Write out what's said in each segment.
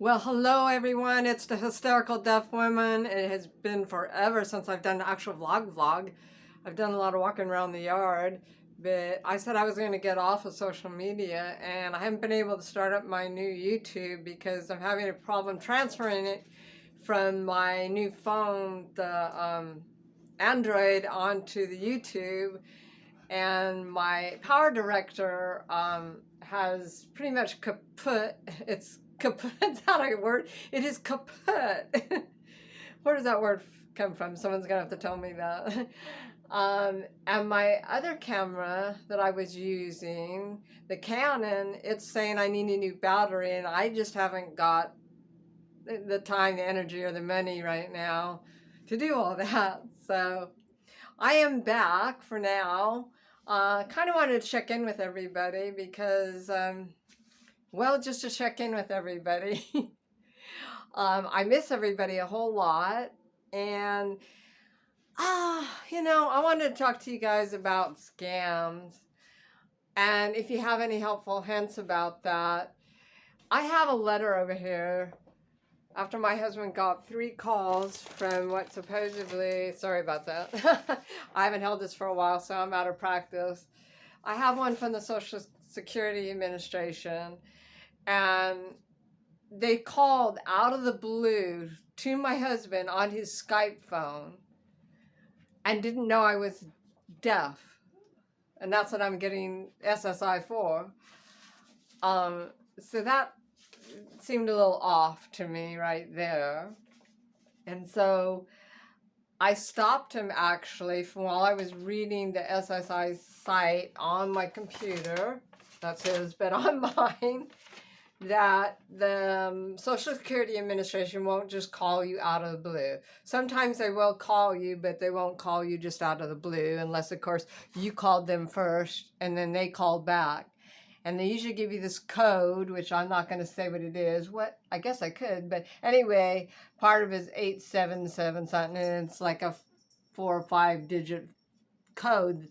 Well, hello everyone. It's the Hysterical Deaf Woman. It has been forever since I've done an actual vlog. I've done a lot of walking around the yard, but I said I was going to get off of social media, and I haven't been able to start up my new YouTube because I'm having a problem transferring it from my new phone, the Android, onto the YouTube. And my power director has pretty much kaput. It's kaput. It's not a word. It is kaput. Where does that word come from? Someone's gonna have to tell me that. And my other camera that I was using, the Canon, it's saying I need a new battery, and I just haven't got the time, the energy, or the money right now to do all that. So I am back for now. Kind of wanted to check in with everybody because, well, just to check in with everybody. I miss everybody a whole lot. And, I wanted to talk to you guys about scams. And if you have any helpful hints about that, I have a letter over here. After my husband got 3 calls from what supposedly, sorry about that. I haven't held this for a while, so I'm out of practice. I have one from the Social Security Administration, and they called out of the blue to my husband on his Skype phone and didn't know I was deaf. And that's what I'm getting SSI for. So that seemed a little off to me right there. And so I stopped him actually from while I was reading the SSI site on my computer. That's his, but on mine, that the Social Security Administration won't just call you out of the blue. Sometimes they will call you, but they won't call you just out of the blue unless, of course, you called them first and then they called back. And they usually give you this code, which I'm not going to say what it is. I guess I could, but anyway, part of it is 877 something, and it's like a 4 or 5 digit code.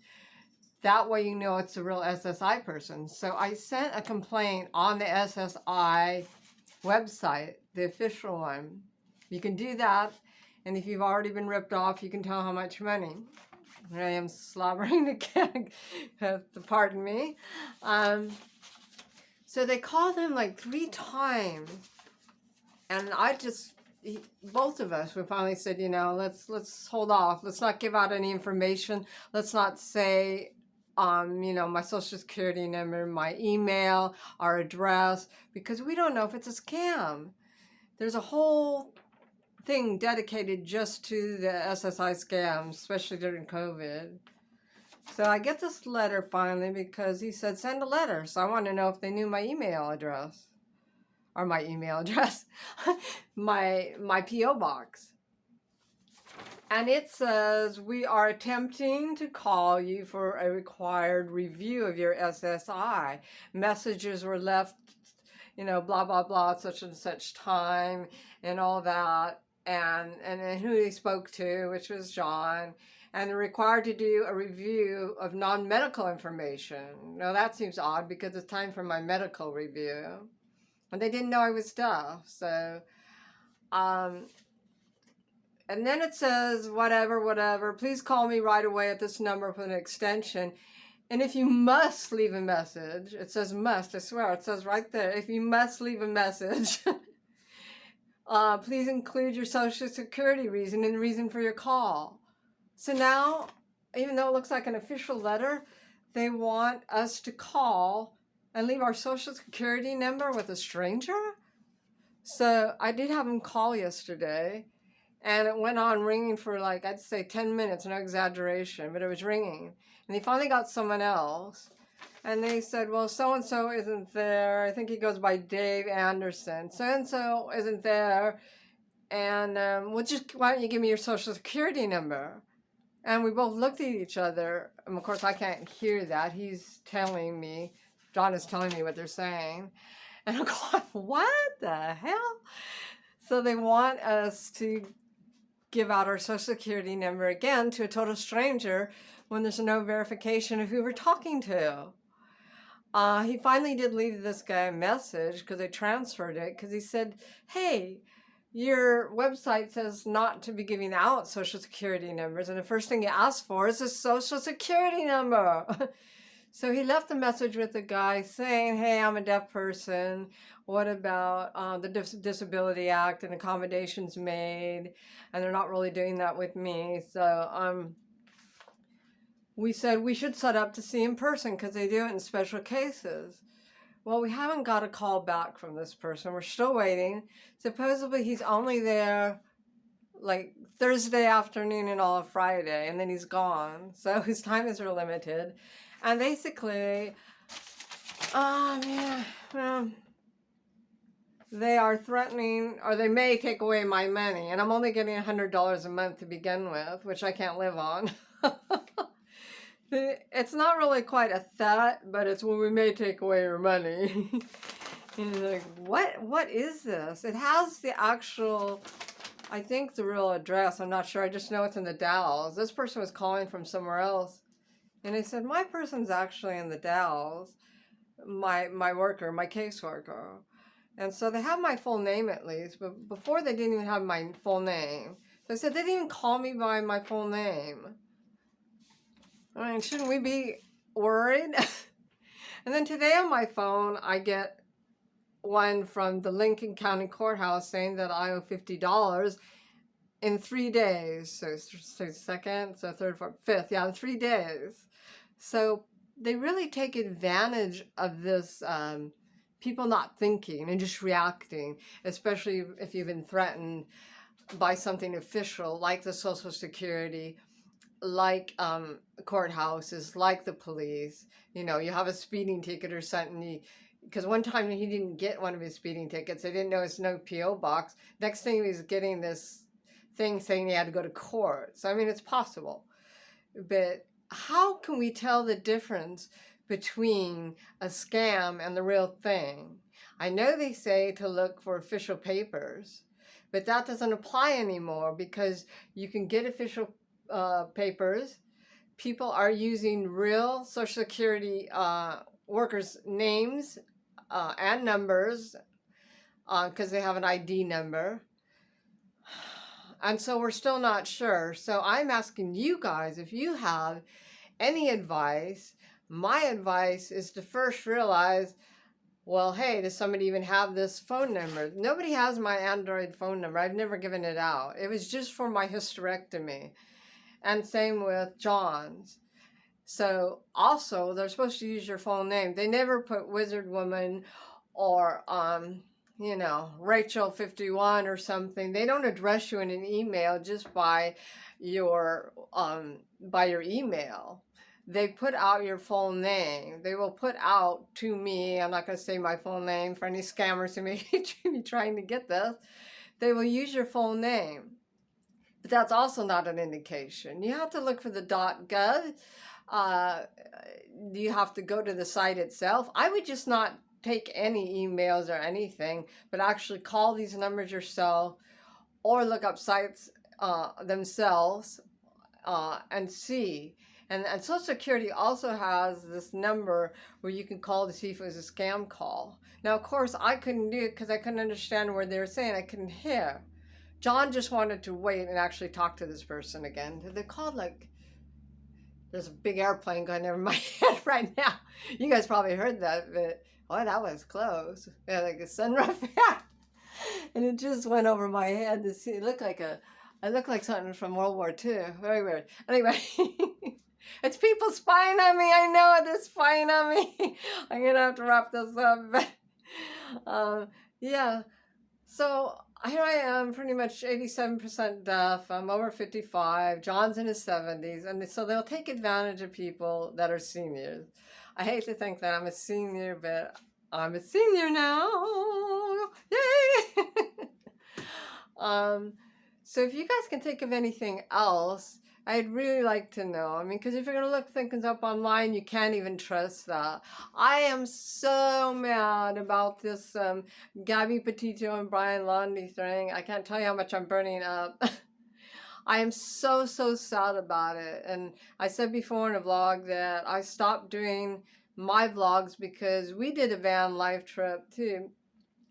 That way you know it's a real SSI person. So I sent a complaint on the SSI website, the official one. You can do that, and if you've already been ripped off, you can tell how much money. I am slobbering again, pardon me. So they called him like 3 times, and both of us, we finally said, let's hold off. Let's not give out any information. Let's not say, my social security number, my email, our address, because we don't know if it's a scam. There's a whole thing dedicated just to the SSI scams, especially during COVID. So I get this letter finally because he said send a letter. So I want to know if they knew my email address, or my email address, my P.O. box. And it says, we are attempting to call you for a required review of your SSI. Messages were left, blah, blah, blah, such and such time, and all that. And then who he spoke to, which was John, and they're required to do a review of non-medical information. Now that seems odd because it's time for my medical review. And they didn't know I was deaf, so, and then it says, whatever, please call me right away at this number with an extension. And if you must leave a message, it says must, I swear, it says right there, if you must leave a message, please include your social security reason and the reason for your call. So now, even though it looks like an official letter, they want us to call and leave our social security number with a stranger? So I did have him call yesterday, and it went on ringing for like, I'd say 10 minutes, no exaggeration, but it was ringing. And he finally got someone else. And they said, well, so-and-so isn't there. I think he goes by Dave Anderson. So-and-so isn't there. And why don't you give me your social security number? And we both looked at each other. And of course, I can't hear that. He's telling me, John is telling me what they're saying. And I'm going, what the hell? So they want us to give out our social security number again to a total stranger when there's no verification of who we're talking to. He finally did leave this guy a message because I transferred it because he said, hey, your website says not to be giving out social security numbers. And the first thing you ask for is a social security number. So he left a message with the guy saying, hey, I'm a deaf person. What about the Disability Act and accommodations made? And they're not really doing that with me. So we said we should set up to see in person because they do it in special cases. Well, we haven't got a call back from this person. We're still waiting. Supposedly he's only there like Thursday afternoon and all of Friday, and then he's gone. So his time is real limited. And basically, they are threatening, or they may take away my money. And I'm only getting $100 a month to begin with, which I can't live on. It's not really quite a threat, but it's when we may take away your money. And you're like, what is this? It has the actual, I think the real address. I'm not sure. I just know it's in the Dalles. This person was calling from somewhere else. And they said, my person's actually in the Dalles, my worker, my caseworker. And so they have my full name at least, but before they didn't even have my full name. So I said, they didn't even call me by my full name. I mean, shouldn't we be worried? And then today on my phone, I get one from the Lincoln County Courthouse saying that I owe $50 in 3 days. So second, so third, fourth, fifth, yeah, in 3 days. So they really take advantage of this, people not thinking and just reacting, especially if you've been threatened by something official like the Social Security, like courthouses, like the police. You know, you have a speeding ticket or something, because one time he didn't get one of his speeding tickets. They didn't know it's no P.O. box. Next thing he was getting this thing saying he had to go to court. So, I mean, it's possible. But how can we tell the difference between a scam and the real thing? I know they say to look for official papers, but that doesn't apply anymore because you can get official papers. People are using real Social Security workers' names and numbers because they have an ID number. And so we're still not sure. So I'm asking you guys if you have any advice. My advice is to first realize, well, hey, does somebody even have this phone number? Nobody has my Android phone number. I've never given it out. It was just for my hysterectomy. And same with John's. So also, they're supposed to use your full name. They never put Wizard Woman or you know, Rachel 51 or something. They don't address you in an email just by your email. They put out your full name. They will put out to me, I'm not going to say my full name for any scammers who may be trying to get this. They will use your full name. But that's also not an indication. You have to look for the .gov. You have to go to the site itself. I would just not take any emails or anything, but actually call these numbers yourself or look up sites themselves and see. And Social Security also has this number where you can call to see if it was a scam call. Now, of course, I couldn't do it because I couldn't understand what they were saying. I couldn't hear. John just wanted to wait and actually talk to this person again. They called like, there's a big airplane going over my head right now. You guys probably heard that, but oh, that was close. Yeah, like a sunroof. And it just went over my head. It looked like I look like something from World War II. Very weird. Anyway, it's people spying on me. I know it. They're spying on me. I'm going to have to wrap this up. But, yeah. So here I am, pretty much 87% deaf. I'm over 55. John's in his 70s. And so they'll take advantage of people that are seniors. I hate to think that I'm a senior, but I'm a senior now. Yay! So if you guys can think of anything else, I'd really like to know. I mean, because if you're going to look things up online, you can't even trust that. I am so mad about this Gabby Petito and Brian Lundy thing. I can't tell you how much I'm burning up. I am so sad about it. And I said before in a vlog that I stopped doing my vlogs because we did a van life trip too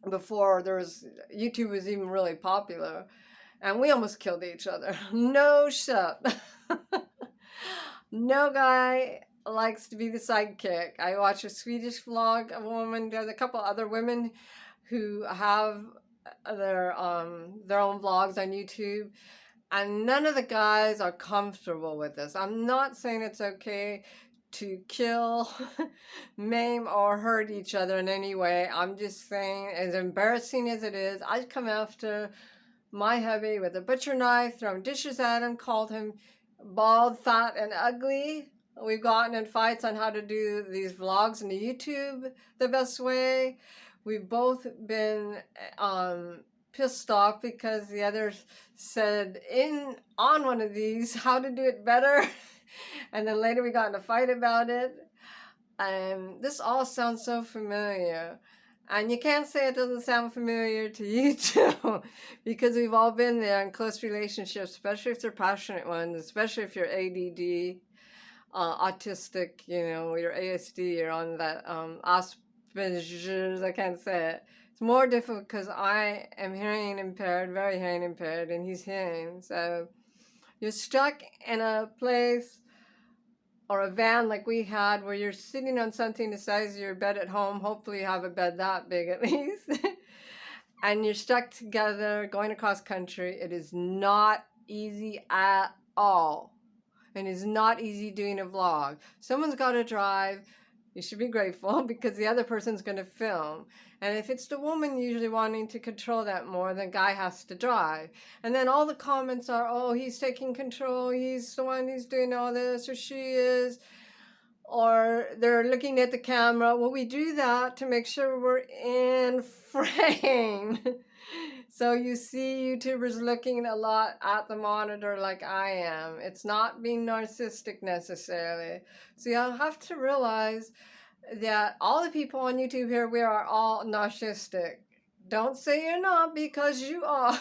before YouTube was even really popular, and we almost killed each other. No shit. No guy likes to be the sidekick. I watched a Swedish vlog of a woman. There's a couple other women who have their own vlogs on YouTube, and none of the guys are comfortable with this. I'm not saying it's okay to kill, maim, or hurt each other in any way. I'm just saying, as embarrassing as it is, I'd come after my hubby with a butcher knife, throwing dishes at him, called him bald, fat, and ugly. We've gotten in fights on how to do these vlogs on the YouTube the best way. We've both been pissed off because the other said on one of these how to do it better. And then later we got in a fight about it. This all sounds so familiar. And you can't say it doesn't sound familiar to you too, because we've all been there in close relationships, especially if they're passionate ones, especially if you're ADD, autistic, you're ASD, you're on that Asperger's, I can't say it. It's more difficult because I am hearing impaired, very hearing impaired, and he's hearing. So you're stuck in a place or a van like we had where you're sitting on something the size of your bed at home. Hopefully you have a bed that big at least. And you're stuck together going across country. It is not easy at all. And it's not easy doing a vlog. Someone's got to drive. You should be grateful because the other person's going to film. And if it's the woman usually wanting to control that more, the guy has to drive. And then all the comments are, oh, he's taking control. He's the one who's doing all this, or she is. Or they're looking at the camera. Well, we do that to make sure we're in frame. So you see YouTubers looking a lot at the monitor like I am. It's not being narcissistic necessarily. So you have to realize that all the people on YouTube here, we are all narcissistic. Don't say you're not, because you are.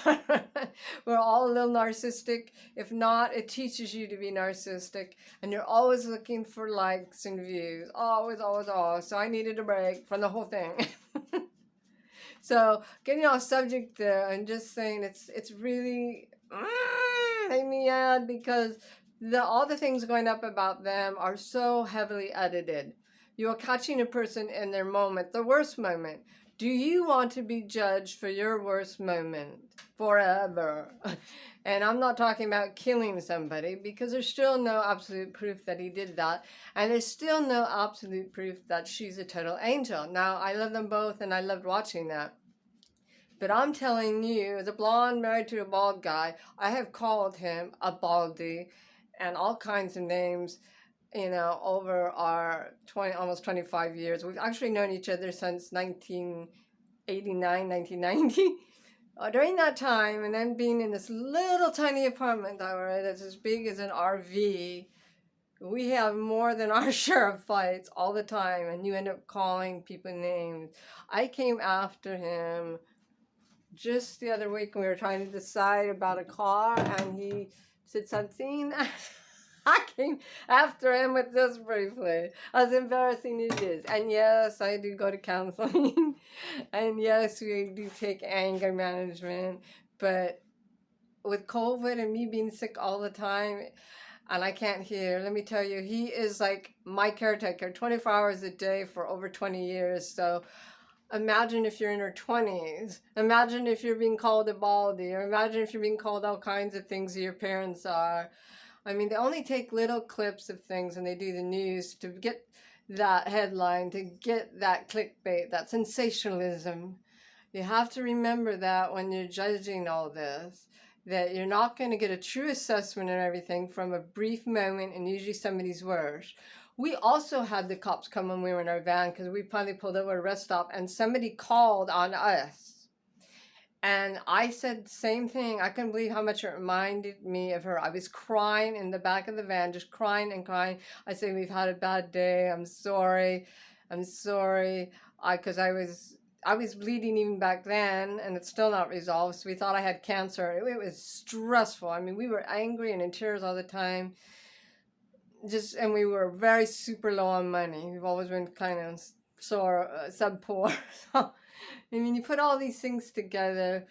We're all a little narcissistic. If not, it teaches you to be narcissistic. And you're always looking for likes and views. Always, always, always. So I needed a break from the whole thing. So getting off subject there and just saying it's really made me mad because all the things going up about them are so heavily edited. You are catching a person in their moment, the worst moment. Do you want to be judged for your worst moment forever? And I'm not talking about killing somebody, because there's still no absolute proof that he did that. And there's still no absolute proof that she's a total angel. Now, I love them both and I loved watching that. But I'm telling you, as a blonde married to a bald guy, I have called him a baldy and all kinds of names, over our almost 25 years. We've actually known each other since 1989, 1990. During that time, and then being in this little tiny apartment that we're in, that's as big as an RV, we have more than our share of fights all the time, and you end up calling people names. I came after him just the other week when we were trying to decide about a car, and he said something. I came after him with this briefly, as embarrassing as it is. And yes, I do go to counseling. And yes, we do take anger management. But with COVID and me being sick all the time, and I can't hear, let me tell you, he is like my caretaker 24 hours a day for over 20 years. So imagine if you're in your 20s. Imagine if you're being called a baldy, or imagine if you're being called all kinds of things that your parents are. I mean, they only take little clips of things and they do the news to get that headline, to get that clickbait, that sensationalism. You have to remember that when you're judging all this, that you're not going to get a true assessment of everything from a brief moment, and usually somebody's worse. We also had the cops come when we were in our van because we finally pulled over at a rest stop and somebody called on us. And I said the same thing. I couldn't believe how much it reminded me of her. I was crying in the back of the van, just crying and crying. I said, we've had a bad day. I'm sorry. I'm sorry. Because I was bleeding even back then, and it's still not resolved. So we thought I had cancer. It was stressful. I mean, we were angry and in tears all the time. and we were very super low on money. We've always been kind of sub poor. I mean, you put all these things together,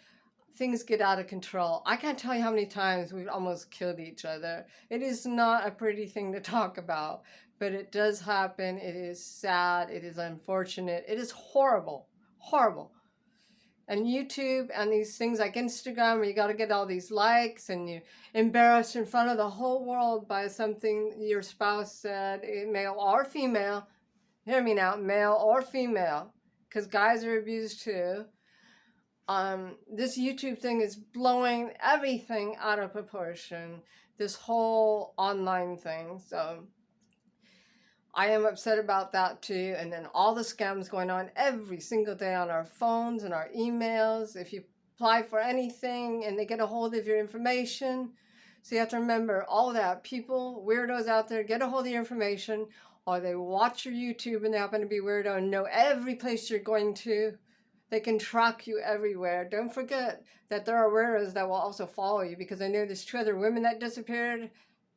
things get out of control. I can't tell you how many times we've almost killed each other. It is not a pretty thing to talk about, but it does happen. It is sad. It is unfortunate. It is horrible, horrible. And YouTube and these things like Instagram, where you got to get all these likes and you embarrassed in front of the whole world by something your spouse said, male or female. Hear me now, male or female, because guys are abused too. This YouTube thing is blowing everything out of proportion. This whole online thing. So I am upset about that too. And then all the scams going on every single day on our phones and our emails. If you apply for anything and they get a hold of your information. So you have to remember all that. People, weirdos out there, get a hold of your information, or they watch your YouTube and they happen to be weirdo and know every place you're going to. They can track you everywhere. Don't forget that there are weirdos that will also follow you, because I know there's 2 other women that disappeared,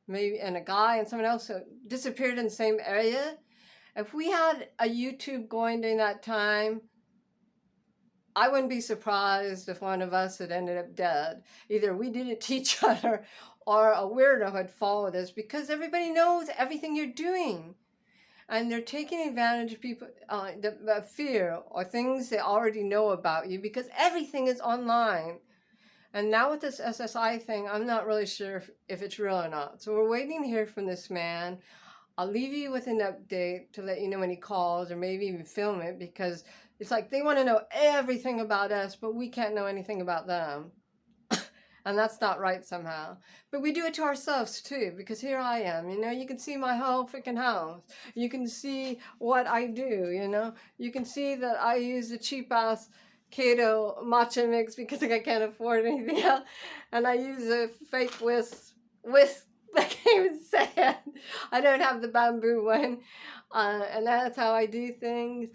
maybe, and a guy and someone else who disappeared in the same area. If we had a YouTube going during that time, I wouldn't be surprised if one of us had ended up dead. Either we did it to each other or a weirdo had followed us, because everybody knows everything you're doing. And they're taking advantage of people, the fear or things they already know about you, because everything is online. And now with this SSI thing, I'm not really sure if it's real or not. So we're waiting to hear from this man. I'll leave you with an update to let you know when he calls, or maybe even film it, because it's like they want to know everything about us, but we can't know anything about them. And that's not right somehow. But we do it to ourselves too, because here I am, you can see my whole freaking house. You can see what I do, You can see that I use the cheap ass keto matcha mix because I can't afford anything else. And I use a fake whisk, I can't even say it. I don't have the bamboo one. And that's how I do things,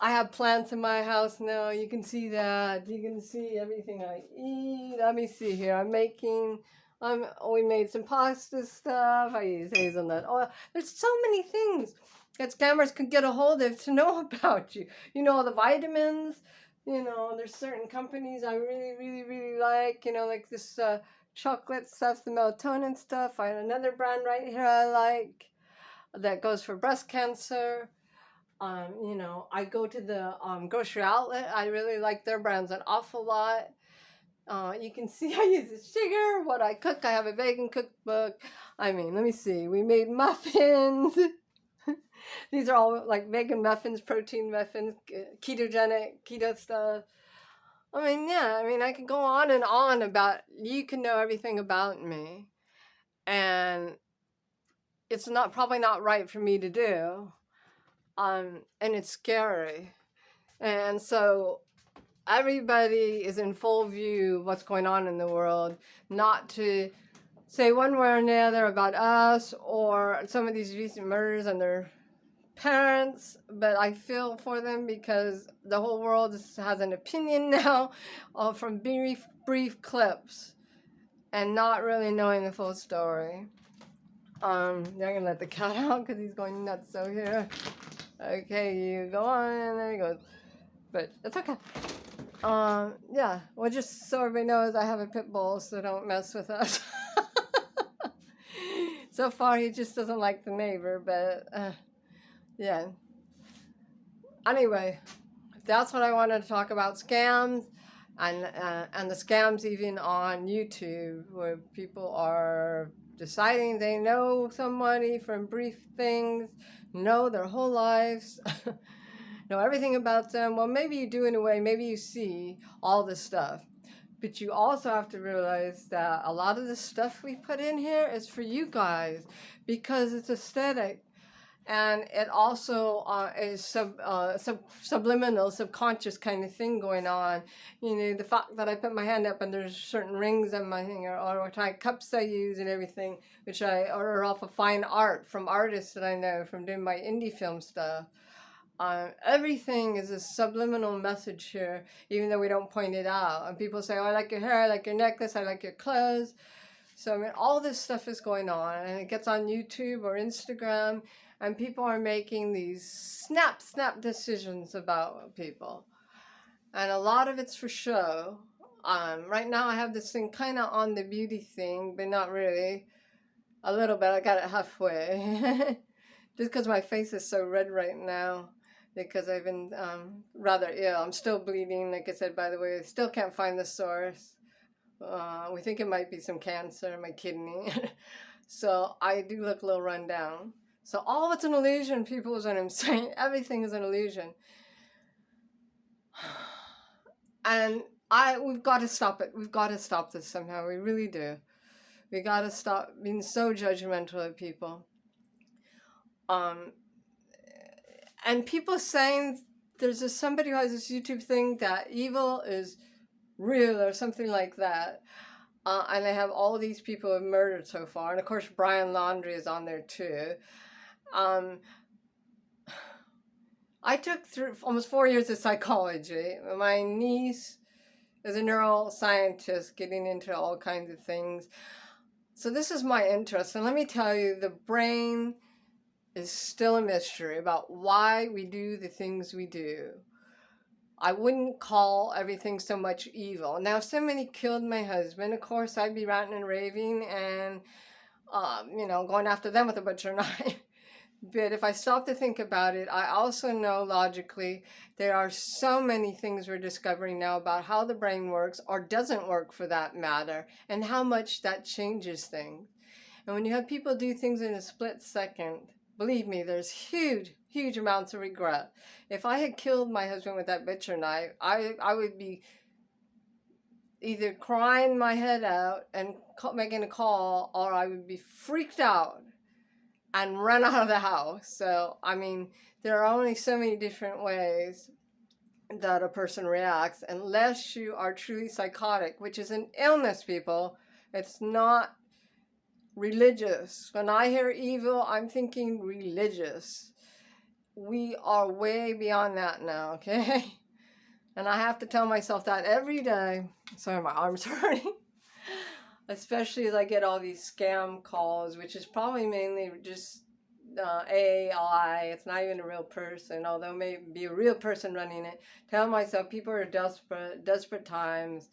I have plants in my house now. You can see that. You can see everything I eat. Let me see here. We made some pasta stuff. I use hazelnut oil. There's so many things that scammers can get a hold of to know about you. All the vitamins. There's certain companies I really, really, really like. Like this chocolate stuff, the melatonin stuff. I have another brand right here I like that goes for breast cancer. I go to the grocery outlet. I really like their brands an awful lot. You can see I use the sugar, what I cook. I have a vegan cookbook. Let me see. We made muffins. These are all like vegan muffins, protein muffins, ketogenic, keto stuff. I can go on and on about, you can know everything about me. And it's probably not right for me to do. And it's scary. And so everybody is in full view of what's going on in the world, not to say one way or another about us or some of these recent murders and their parents, but I feel for them because the whole world has an opinion now from brief clips and not really knowing the full story. They're gonna let the cat out because he's going nuts. So here. Okay, you go on, and there he goes. But it's okay. Yeah, well, just so everybody knows, I have a pit bull, so don't mess with us. So far, he just doesn't like the neighbor, but, yeah. Anyway, that's what I wanted to talk about, scams, and the scams even on YouTube, where people are deciding they know somebody from brief things, know their whole lives, know everything about them. Well, maybe you do in a way, maybe you see all this stuff. But you also have to realize that a lot of the stuff we put in here is for you guys, because it's aesthetic. And it also is subliminal, subconscious kind of thing going on. The fact that I put my hand up and there's certain rings on my finger, or what type cups I use and everything, which I order off of fine art from artists that I know from doing my indie film stuff. Everything is a subliminal message here, even though we don't point it out. And people say, oh, I like your hair, I like your necklace, I like your clothes. So, I mean, all this stuff is going on, and it gets on YouTube or Instagram, and people are making these snap decisions about people. And a lot of it's for show. Right now I have this thing kind of on the beauty thing, but not really. A little bit. I got it halfway. Just because my face is so red right now. Because I've been rather ill. I'm still bleeding, like I said, by the way. I still can't find the source. We think it might be some cancer in my kidney. So I do look a little run down. So all of it's an illusion, people, is what I'm saying. Everything is an illusion. And we've got to stop it. We've got to stop this somehow. We really do. We got to stop being so judgmental of people. And people saying, there's somebody who has this YouTube thing that evil is real or something like that. And they have all these people who have murdered so far. And of course, Brian Laundrie is on there too. I took through almost 4 years of psychology. My niece is a neuroscientist getting into all kinds of things. So this is my interest. And let me tell you, the brain is still a mystery about why we do the things we do. I wouldn't call everything so much evil. Now, if somebody killed my husband, of course, I'd be ranting and raving and, going after them with a butcher knife. But if I stop to think about it, I also know logically there are so many things we're discovering now about how the brain works, or doesn't work for that matter, and how much that changes things. And when you have people do things in a split second, believe me, there's huge amounts of regret. If I had killed my husband with that butcher knife, I would be either crying my head out and making a call, or I would be freaked out and run out of the house. So, I mean, there are only so many different ways that a person reacts, unless you are truly psychotic, which is an illness, people. It's not religious. When I hear evil, I'm thinking religious. We are way beyond that now, okay? And I have to tell myself that every day. Sorry, my arm's hurting. Especially as I get all these scam calls, which is probably mainly just AI. It's not even a real person, although it may be a real person running it. Tell myself people are desperate times,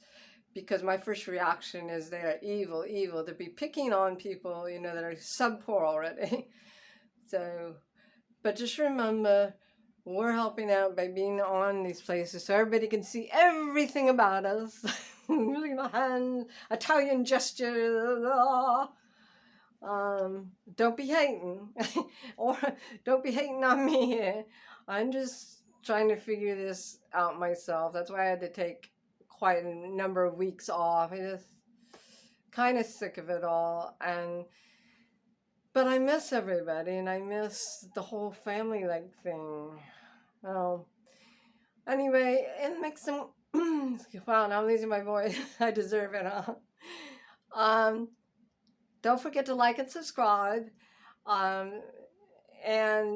because my first reaction is they are evil, to be picking on people, that are sub-poor already. So, but just remember, we're helping out by being on these places so everybody can see everything about us. Look at my hand, Italian gesture. Don't be hating. Or don't be hating on me here. I'm just trying to figure this out myself. That's why I had to take quite a number of weeks off. I just kind of sick of it all. But I miss everybody, and I miss the whole family thing. Well, anyway, it makes some... Wow, now I'm losing my voice. I deserve it, huh? Don't forget to like and subscribe. And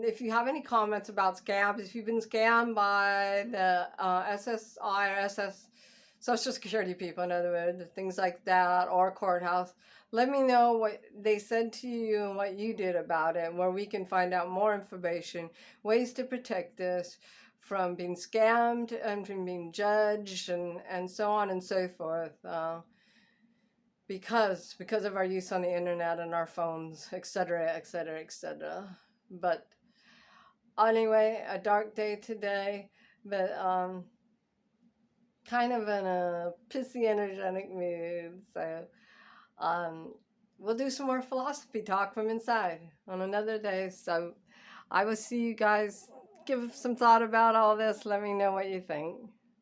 if you have any comments about scams, if you've been scammed by the SSI or SS, Social Security people, in other words, things like that, or courthouse, let me know what they said to you and what you did about it, and where we can find out more information, ways to protect us from being scammed and from being judged, and so on and so forth, because of our use on the internet and our phones, etc., etc., etc. But anyway, a dark day today, but kind of in a pissy, energetic mood. So we'll do some more philosophy talk from inside on another day. So I will see you guys. Give some thought about all this. Let me know what you think.